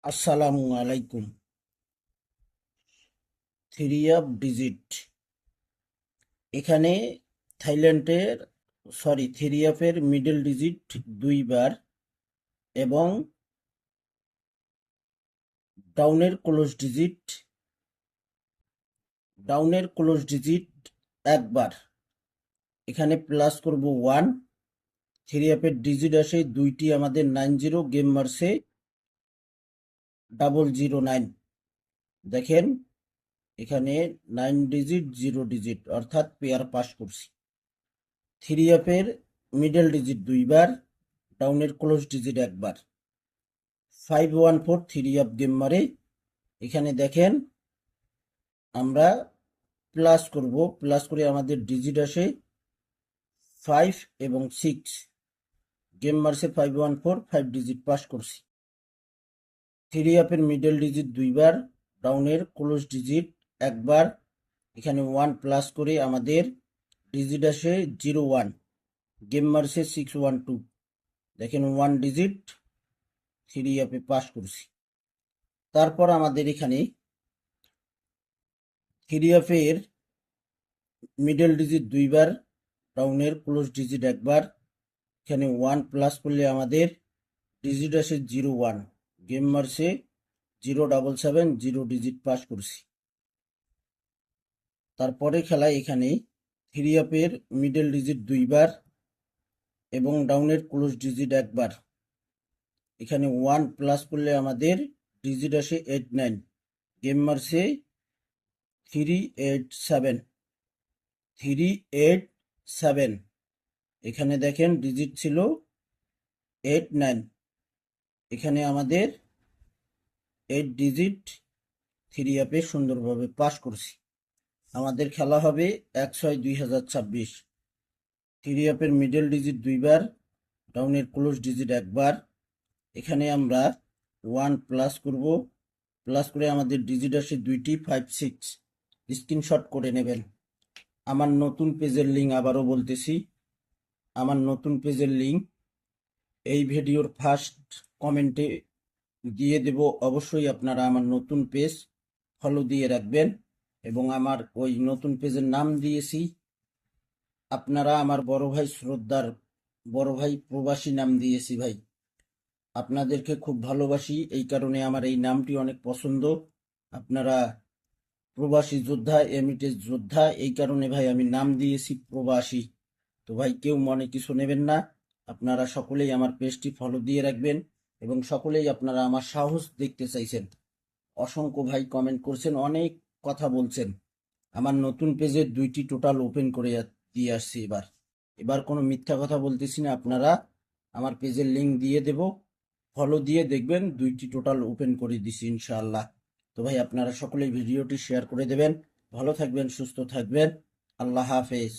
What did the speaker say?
আসসালামু আলাইকুম। Three of digit এখানে থাইল্যান্ডের থ্রি অফের মিডল ডিজিট দুইবার এবং ডাউনের ক্লোজ ডিজিট একবার। এখানে প্লাস করব 1। থ্রি অফের ডিজিট আসে দুইটি, আমাদের 90, গেম মারছে 009। দেখেন এখানে 9 ডিজিট 0 ডিজিট অর্থাৎ পেয়ার পাস করছি। থ্রি অফের মিডল ডিজিট দুইবার, ডাউনের ক্লোজ ডিজিট একবার। 514 থ্রি অফ গেম মারে। এখানে দেখেন আমরা প্লাস করে আমাদের ডিজিট আসে 5 এবং 6। গেম মারছে 514, 5 ডিজিট পাস করছি। থ্রি অফের মিডল ডিজিট দুইবার, ডাউনের ক্লোজ ডিজিট একবার। এখানে 1 প্লাস করে আমাদের ডিজিট আসে 01। গেম মারছে 612। দেখেন 1 ডিজিট থ্রি অফে পাস করছি। তারপর আমাদের এখানে থ্রি অফের মিডল ডিজিট দুইবার, ডাউনের ক্লোজ ডিজিট একবার। এখানে 1 প্লাস করলে আমাদের ডিজিট আসে 01। গেম মারছে 077, 0 ডিজিট পাস করছি। তারপরে খেলায় এখানে থ্রি অফের মিডল ডিজিট দুইবার এবং ডাউনের ক্লোজ ডিজিট একবার। এখানে 1 প্লাস করলে আমাদের ডিজিট আসে 89। গেম মারছে 387, 387। এখানে দেখেন ডিজিট ছিল 89। এখানে আমাদের 8 ডিজিট থ্রি অ্যাপে সুন্দরভাবে পাস করছি। আমাদের খেলা হবে 1/6/2026। থ্রি অ্যাপের মিডল ডিজিট দুইবার, ডাউনের ক্লোজ ডিজিট একবার। এখানে আমরা 1 প্লাস করব, প্লাস করে আমাদের ডিজিট আসে দুইটি 56। স্ক্রিনশট করে নেবেন। আমার নতুন পেজের লিঙ্ক আবারও বলতেছি, আমার নতুন পেজের লিঙ্ক এই ভিডিওর ফার্স্ট কমেন্টে দিয়ে দেব। অবশ্যই আপনারা আমার নতুন পেজ ফলো দিয়ে রাখবেন এবং আমার ওই নতুন পেজের নাম দিয়েছি, আপনারা আমার বড় ভাই শ্রদ্ধার বড় ভাই প্রবাসী নাম দিয়েছি। ভাই আপনাদেরকে খুব ভালোবাসি, এই কারণে আমার এই নামটি অনেক পছন্দ। আপনারা প্রবাসী যোদ্ধা, এমিটেজ যোদ্ধা, এই কারণে ভাই আমি নাম দিয়েছি প্রবাসী। তো ভাই কেউ মনে কিছু নেবেন না, আপনারা সকলেই আমার পেজটি ফলো দিয়ে রাখবেন এবং সকলেই আপনারা আমার সাহস দেখতে চাইছেন। অসংখ্য ভাই কমেন্ট করছেন, অনেক কথা বলছেন। আমার নতুন পেজের দুইটি টোটাল ওপেন করে দিয়ে আসছি। এবার কোনো মিথ্যা কথা বলতেছি না। আপনারা আমার পেজের লিঙ্ক দিয়ে দেব, ফলো দিয়ে দেখবেন দুইটি টোটাল ওপেন করে দিছি ইনশাআল্লাহ। তো ভাই আপনারা সকলেই ভিডিওটি শেয়ার করে দেবেন। ভালো থাকবেন, সুস্থ থাকবেন। আল্লাহ হাফেজ।